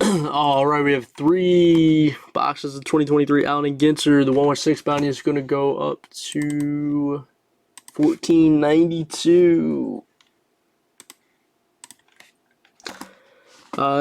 All right, we have 3 boxes of 2023 Allen and Ginter. The 116 bounty is going to go up to 1492.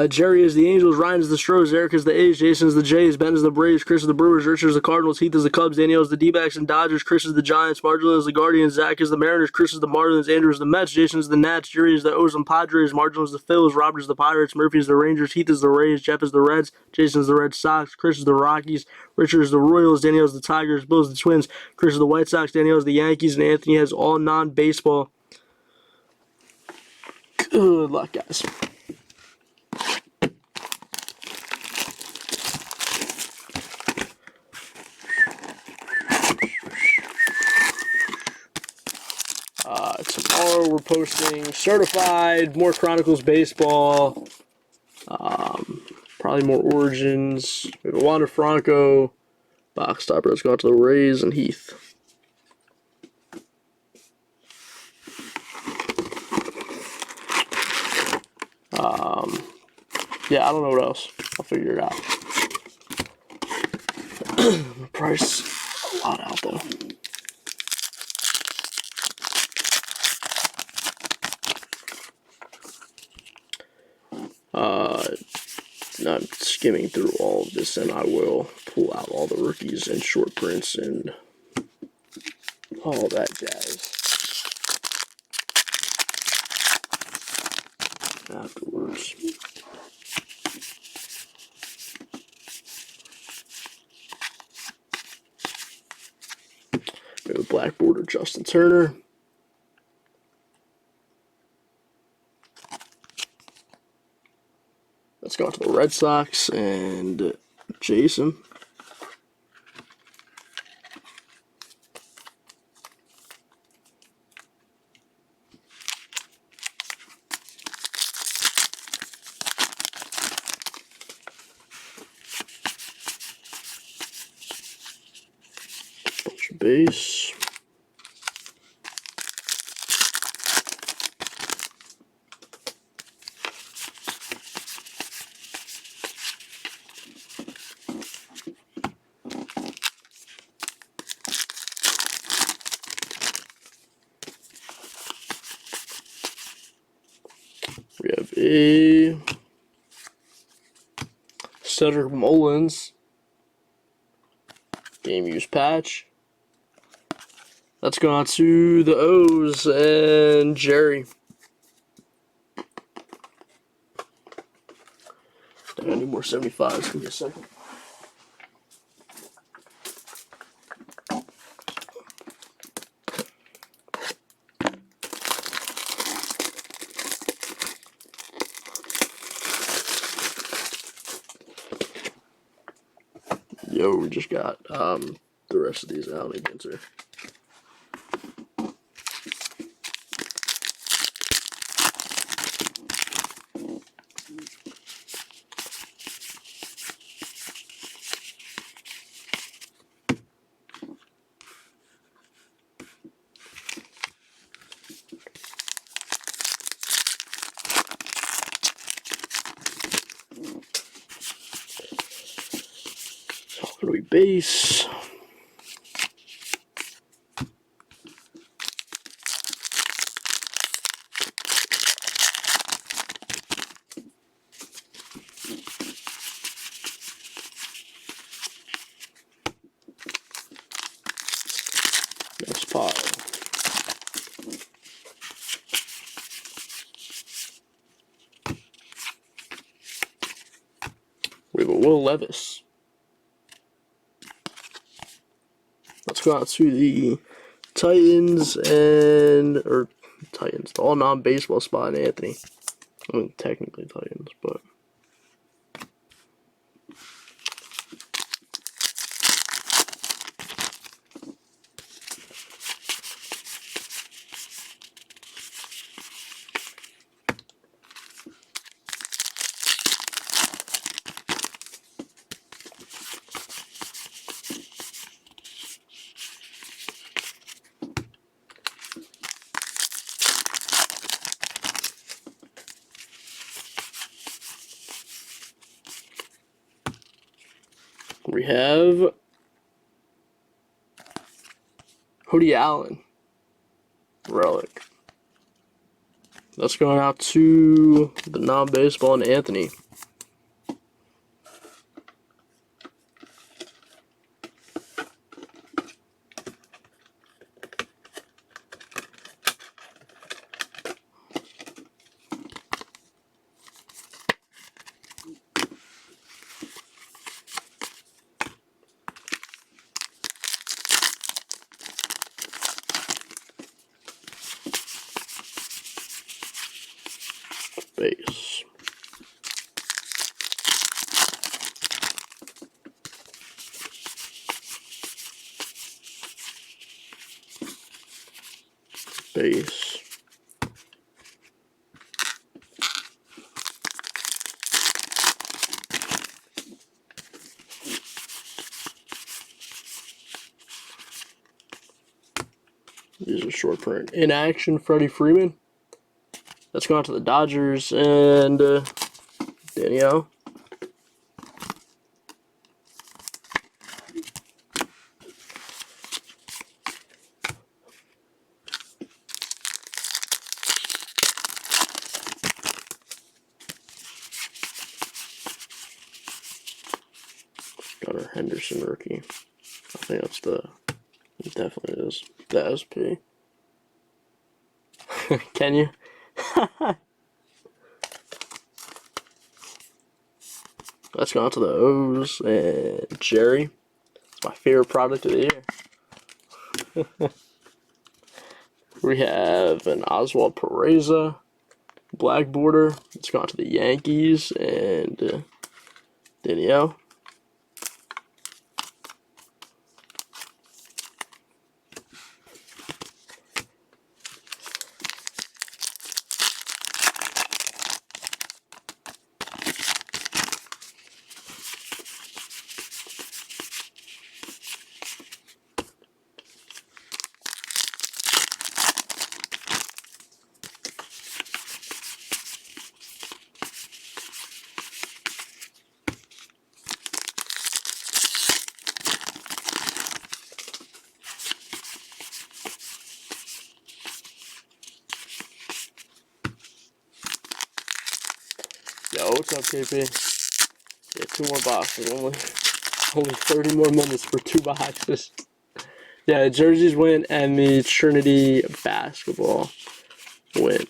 Jerry is the Angels, Ryan is the Stros, Eric is the A's, Jason is the Jays, Ben is the Braves, Chris is the Brewers, Richard is the Cardinals, Heath is the Cubs, Daniel is the D-backs and Dodgers, Chris is the Giants, Marginal is the Guardians, Zach is the Mariners, Chris is the Marlins, Andrew is the Mets, Jason is the Nats, Jerry is the O's and Padres, Marginal is the Phils, Robert is the Pirates, Murphy is the Rangers, Heath is the Rays, Jeff is the Reds, Jason is the Red Sox, Chris is the Rockies, Richard is the Royals, Daniel is the Tigers, Bill is the Twins, Chris is the White Sox, Daniel is the Yankees, and Anthony has all non-baseball. Good luck, guys. Tomorrow we're posting certified, more Chronicles baseball, probably more Origins. We have a Wander Franco box topper that's going to the Rays and Heath. Yeah, I don't know what else. I'll figure it out. The price a lot out though. I'm skimming through all of this, and I will pull out all the rookies and short prints and all that jazz afterwards. We have a black border Justin Turner. Let's go to the Red Sox and Jason. Bunch of base. We have a Cedric Mullins game use patch. That's going on to the O's and Jerry. I need more 75s. Give me a second. Yo, we just got the rest of these out again, sir. Base. Next pile. We have a Will Levis. Let's go out to the Titans or Titans, the all non-baseball spot in Anthony. I mean, technically Titans, but. We have Hoodie Allen. Relic. That's going out to the non-baseball and Anthony. Base. Base. These are short print. In action, Freddie Freeman. That's going to the Dodgers and Danielle. Got our Henderson rookie. I think that's it definitely is the SP. Can you? Let's go on to the O's and Jerry. It's my favorite product of the year. We have an Oswald Pereza black border. Let's go on to the Yankees and Danielle. Yo, what's up, KP? Yeah, 2 more boxes. Only 30 more minutes for 2 boxes. Yeah, the jerseys win and the Trinity basketball win.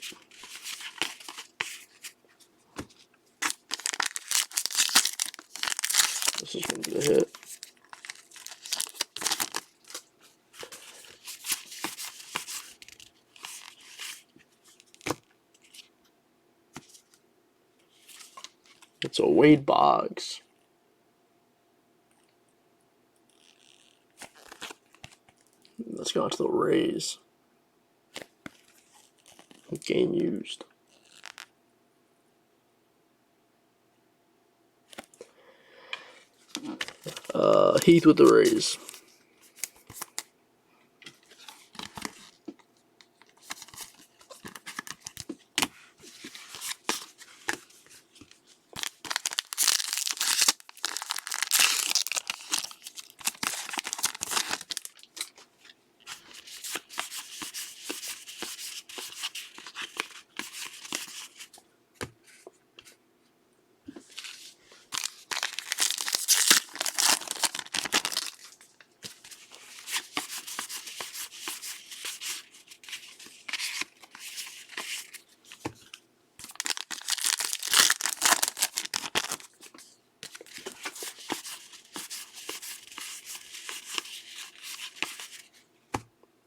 This is going to be a hit. It's a Wade Boggs. Let's go on to the Rays. Game used. Heath with the Rays.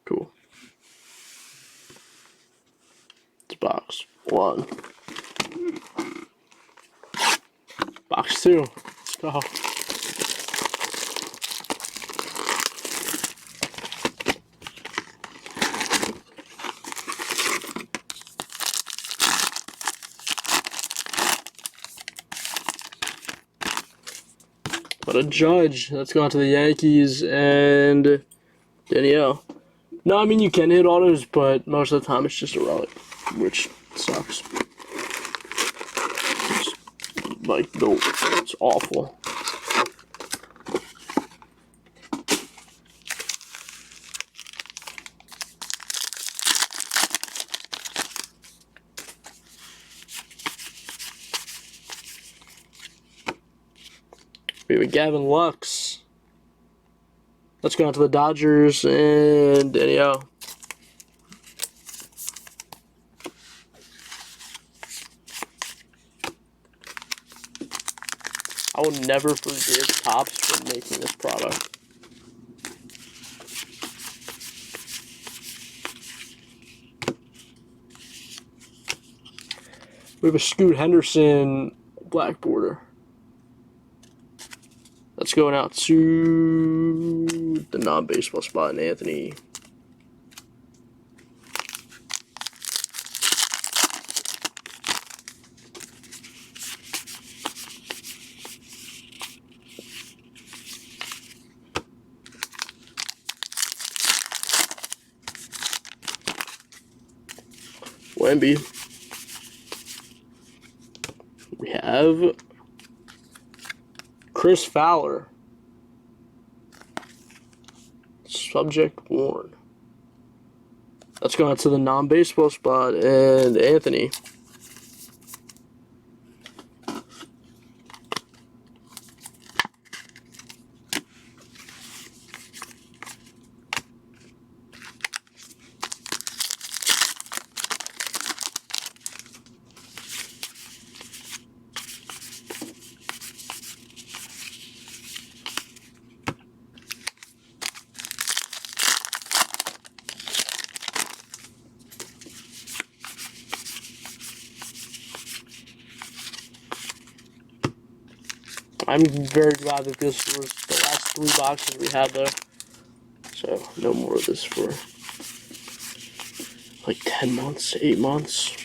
Cool. It's box 1. Box 2. Let's go. What a judge. Let's go on to the Yankees and Danielle. No, I mean, you can hit autos, but most of the time it's just a relic, which sucks. It's like, no, it's awful. We have a Gavin Lux. Let's go on to the Dodgers and Danielle. I will never forgive Topps for making this product. We have a Scoot Henderson black border. Let's go out to the non-baseball spot in Anthony. Wemby. We have Chris Fowler. Subject worn. Let's go out to the non-baseball spot and Anthony. I'm very glad that this was the last 3 boxes we had though. So no more of this for like 10 months, 8 months.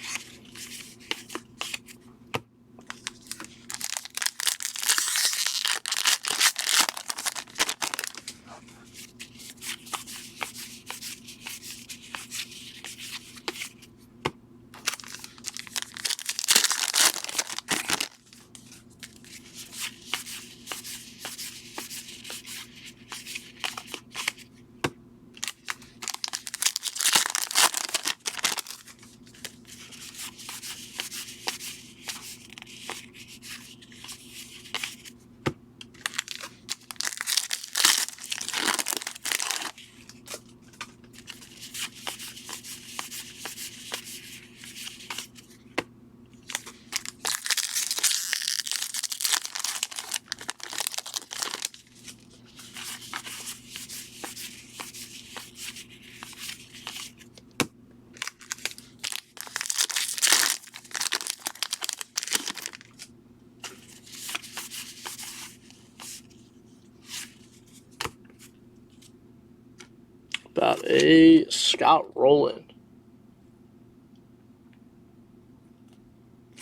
About a Scott Rowland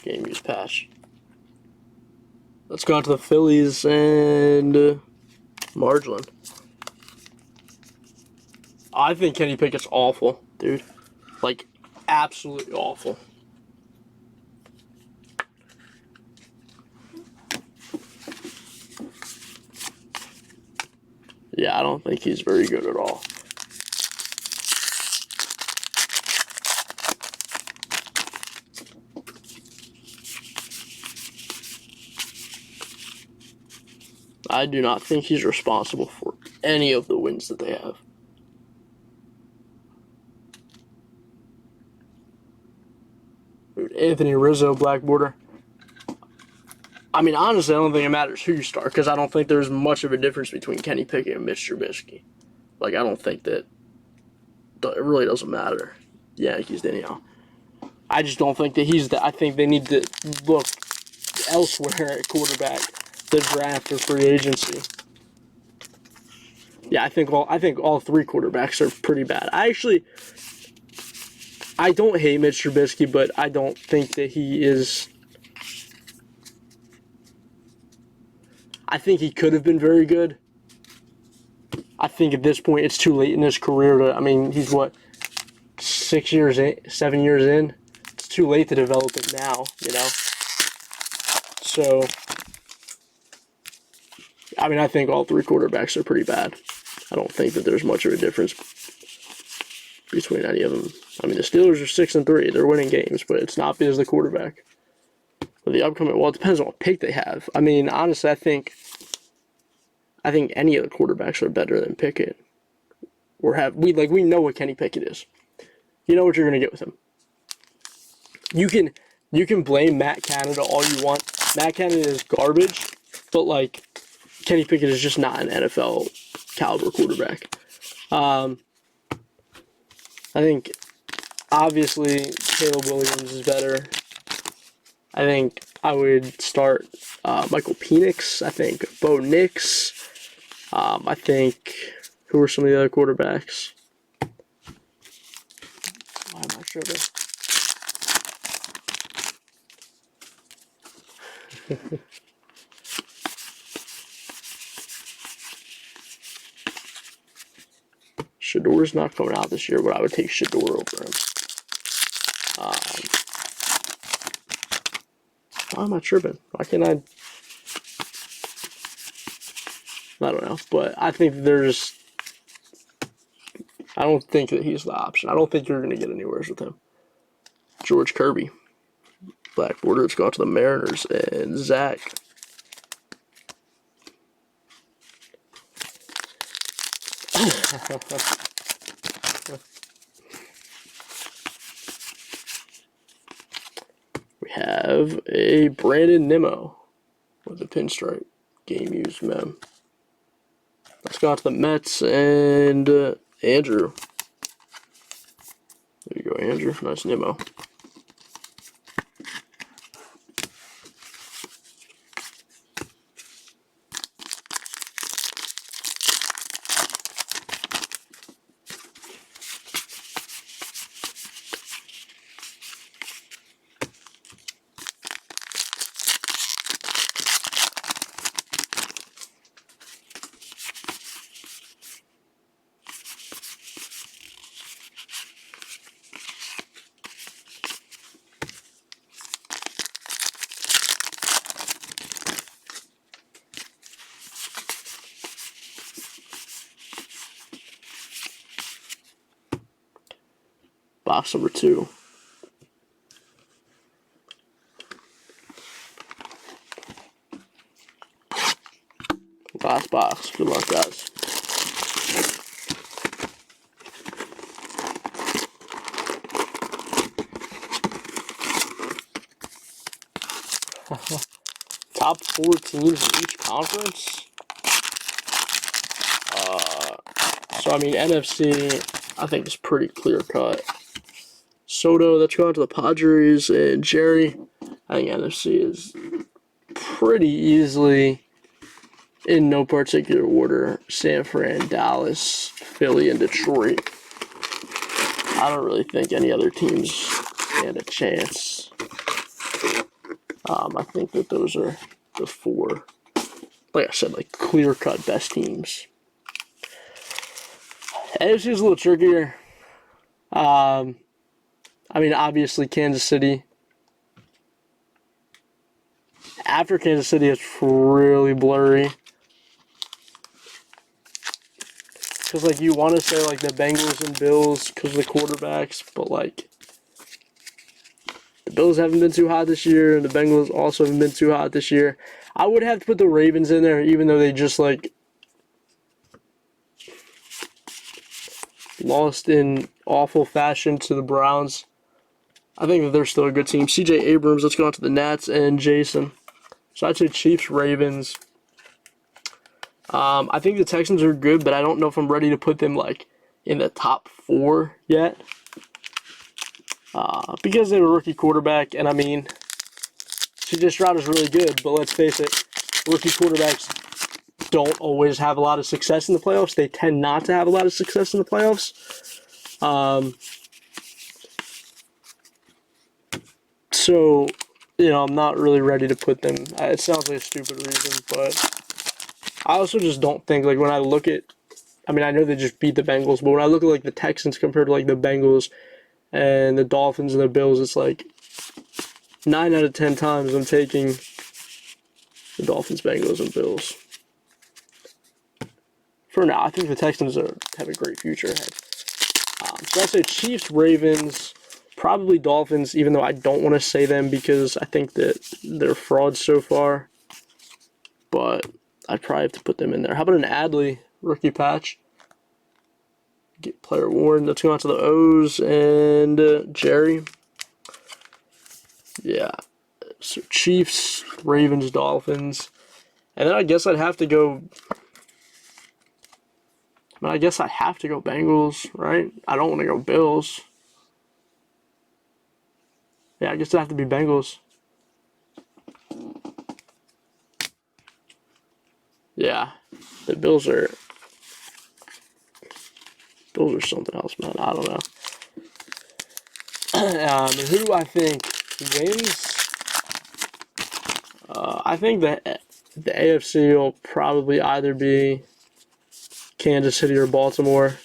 game use patch. Let's go on to the Phillies and Margin. I think Kenny Pickett's awful, dude. Like, absolutely awful. Yeah, I don't think he's very good at all. I do not think he's responsible for any of the wins that they have. Anthony Rizzo, black border. I mean, honestly, I don't think it matters who you start because I don't think there's much of a difference between Kenny Pickett and Mitch Trubisky. Like, I don't think that it really doesn't matter. Yankees, anyhow. I just don't think that he's the. I think they need to look elsewhere at quarterback, the draft or free agency. Yeah, I think all 3 quarterbacks are pretty bad. I don't hate Mitch Trubisky, but I don't think that he is. I think he could have been very good. I think at this point it's too late in his career to. I mean, he's what, 6 years in, 7 years in. It's too late to develop it now, you know. So, I mean, I think all 3 quarterbacks are pretty bad. I don't think that there's much of a difference between any of them. I mean, the Steelers are 6-3. They're winning games, but it's not because of the quarterback. But the upcoming, well, it depends on what pick they have. I mean, honestly, I think I think any of the quarterbacks are better than Pickett. We know what Kenny Pickett is. You know what you're gonna get with him. You can blame Matt Canada all you want. Matt Canada is garbage, but like Kenny Pickett is just not an NFL caliber quarterback. I think obviously Caleb Williams is better. I think I would start Michael Penix. I think Bo Nix. I think who are some of the other quarterbacks? Why am I tripping? Shador's not coming out this year, but I would take Shador over him. Why am I tripping? Why can't I? I don't know, but I think I don't think that he's the option. I don't think you're going to get anywhere with him. George Kirby. Black border, it's gone to the Mariners, and Zach. We have a Brandon Nimmo with a pinstripe game used mem. Let's go to the Mets and Andrew. There you go, Andrew. Nice Nimmo. Box number 2. Last box. Good luck, guys. Top 4 teams in each conference. So I mean NFC, I think is pretty clear cut. Soto, that's going to the Padres, and Jerry. I think NFC is pretty easily, in no particular order, San Fran, Dallas, Philly, and Detroit. I don't really think any other teams stand a chance. I think that those are the 4, like I said, like clear-cut best teams. AFC is a little trickier. I mean, obviously, Kansas City. After Kansas City, it's really blurry. Because, like, you want to say, like, the Bengals and Bills because of the quarterbacks, but, like, the Bills haven't been too hot this year, and the Bengals also haven't been too hot this year. I would have to put the Ravens in there, even though they just, like, lost in awful fashion to the Browns. I think that they're still a good team. CJ Abrams, let's go on to the Nats, and Jason. So I'd say Chiefs, Ravens. I think the Texans are good, but I don't know if I'm ready to put them like in the top 4 yet. Because they have a rookie quarterback, and I mean, CJ Stroud is really good, but let's face it, rookie quarterbacks don't always have a lot of success in the playoffs. They tend not to have a lot of success in the playoffs. So, I'm not really ready to put them. It sounds like a stupid reason, but I also just don't think, like, when I look at, I mean, I know they just beat the Bengals, but when I look at, like, the Texans compared to, like, the Bengals and the Dolphins and the Bills, it's like 9 out of 10 times I'm taking the Dolphins, Bengals, and Bills. For now, I think the Texans have a great future ahead. So I say Chiefs, Ravens, probably Dolphins, even though I don't want to say them because I think that they're frauds so far. But I'd probably have to put them in there. How about an Adley rookie patch? Get player worn. Let's go on to the O's and Jerry. Yeah. So Chiefs, Ravens, Dolphins. And then I guess I'd have to go. I guess I have to go Bengals, right? I don't want to go Bills. Yeah, I guess it'd have to be Bengals. Yeah, the Bills are something else, man. I don't know. Who do I think wins? I think that the AFC will probably either be Kansas City or Baltimore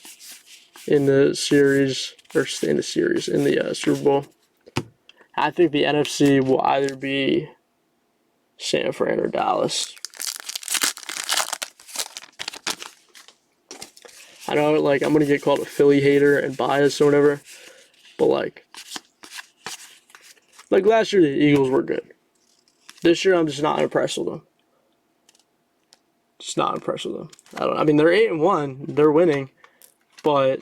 in the series, in the Super Bowl. I think the NFC will either be San Fran or Dallas. I know, like, I'm gonna get called a Philly hater and biased or whatever, but like last year the Eagles were good. This year I'm just not impressed with them. Just not impressed with them. I mean, they're 8-1, they're winning, but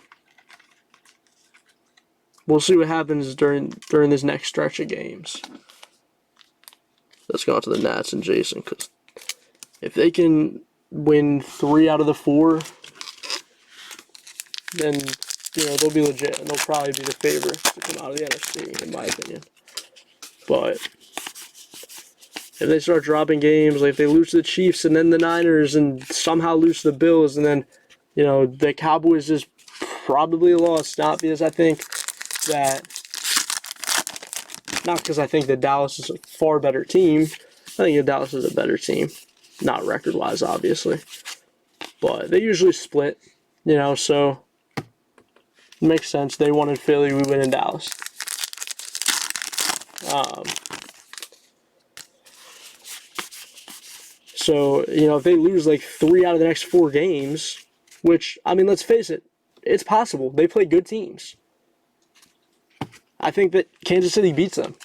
we'll see what happens during this next stretch of games. Let's go on to the Nats and Jason, because if they can win 3 out of the 4, then they'll be legit and they'll probably be the favorite to come out of the NFC, in my opinion. But if they start dropping games, like if they lose to the Chiefs and then the Niners and somehow lose to the Bills, and then the Cowboys is probably lost, not because I think that Dallas is a far better team. I think that Dallas is a better team, not record-wise, obviously, but they usually split, so. Makes sense. They won in Philly, we win in Dallas. So, if they lose like 3 out of the next 4 games, which, I mean, let's face it, it's possible. They play good teams. I think that Kansas City beats them.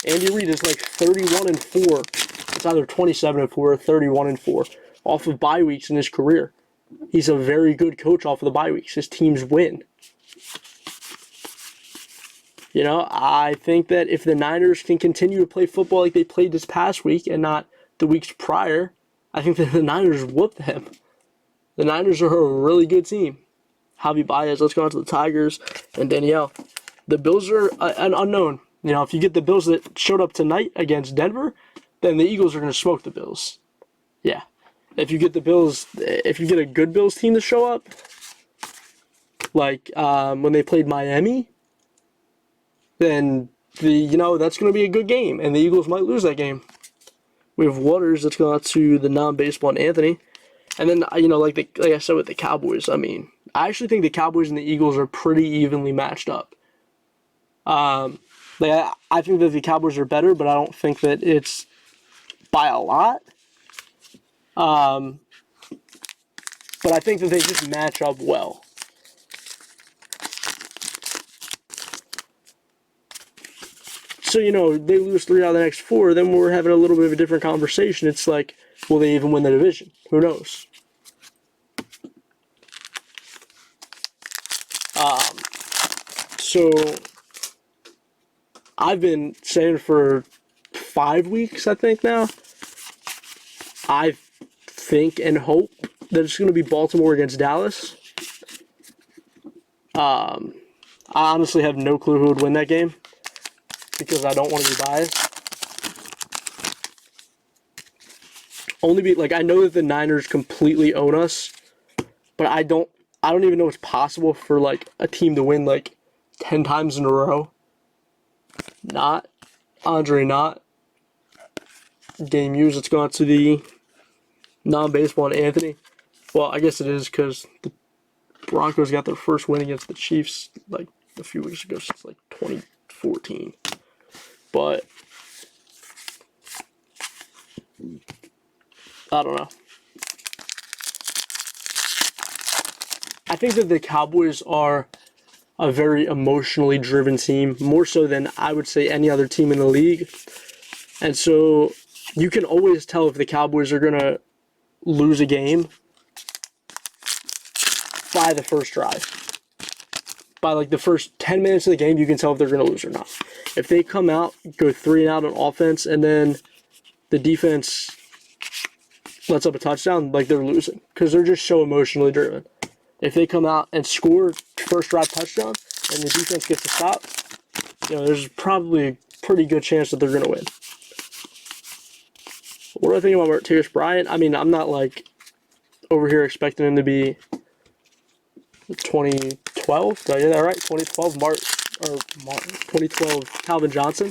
Andy Reid is like 31-4. It's either 27-4 or 31-4 off of bye weeks in his career. He's a very good coach off of the bye weeks. His teams win. I think that if the Niners can continue to play football like they played this past week and not the weeks prior, I think that the Niners whoop them. The Niners are a really good team. Javi Baez, let's go on to the Tigers, and Danielle. The Bills are an unknown. If you get the Bills that showed up tonight against Denver, then the Eagles are going to smoke the Bills. Yeah. If you get a good Bills team to show up, like when they played Miami, then that's going to be a good game, and the Eagles might lose that game. We have Waters that's going out to the non-baseball and Anthony, and then like I said with the Cowboys, I mean, I actually think the Cowboys and the Eagles are pretty evenly matched up. I think that the Cowboys are better, but I don't think that it's by a lot. But I think that they just match up well. So, they lose 3 out of the next 4, then we're having a little bit of a different conversation. It's like, will they even win the division? Who knows? So, I've been saying for 5 weeks, I think now, I think and hope that it's going to be Baltimore against Dallas. I honestly have no clue who would win that game because I don't want to be biased. I know that the Niners completely own us, but I don't even know it's possible for like a team to win like 10 times in a row. Not game used. Let's go on to the non-baseball and Anthony. Well, I guess it is because the Broncos got their first win against the Chiefs like a few weeks ago since like 2014. But I don't know. I think that the Cowboys are a very emotionally driven team, more so than I would say any other team in the league. And so you can always tell if the Cowboys are going to lose a game by the first drive. By like the first 10 minutes of the game, you can tell if they're going to lose or not. If they come out, go 3 and out on offense, and then the defense lets up a touchdown, like they're losing because they're just so emotionally driven. If they come out and score first drive touchdown and the defense gets a stop, there's probably a pretty good chance that they're going to win. What do I think about Martavis Bryant? I mean, I'm not like over here expecting him to be 2012. Did I get that right? 2012 2012 Calvin Johnson.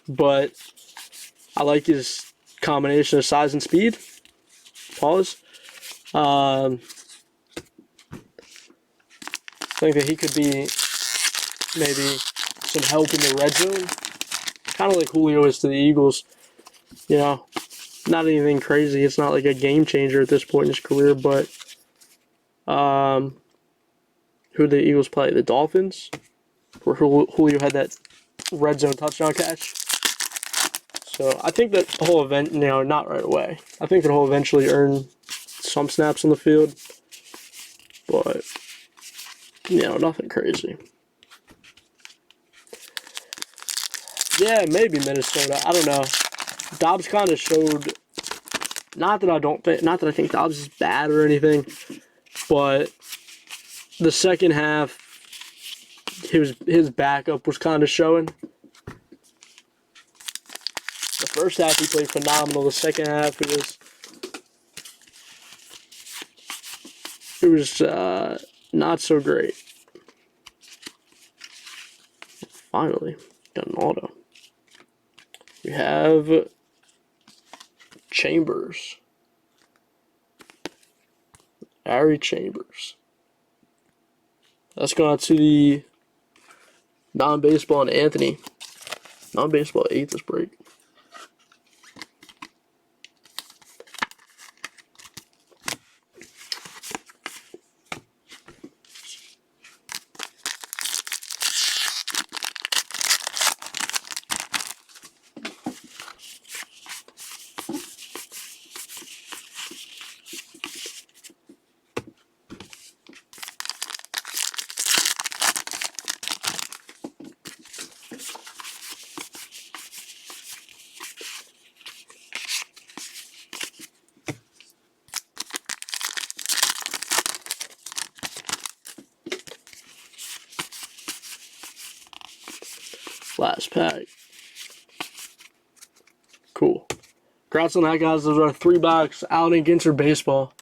But I like his combination of size and speed. Pause. I think that he could be maybe some help in the red zone. Kind of like Julio is to the Eagles. Not anything crazy. It's not like a game changer at this point in his career, but who did the Eagles play? The Dolphins? Where Julio had that red zone touchdown catch. So I think that he'll not right away. I think that he'll eventually earn some snaps on the field. But, nothing crazy. Yeah, maybe Minnesota. I don't know. Dobbs kind of showed, not that I think Dobbs is bad or anything, but the second half, his backup was kind of showing. The first half he played phenomenal. The second half it was not so great. Finally, got an auto. We have Chambers. Ari Chambers. That's going out to the non-baseball and Anthony. Non-baseball 8 this break. Last pack. Cool. Congrats on that, guys. Those are 3 box Allen and Ginter baseball.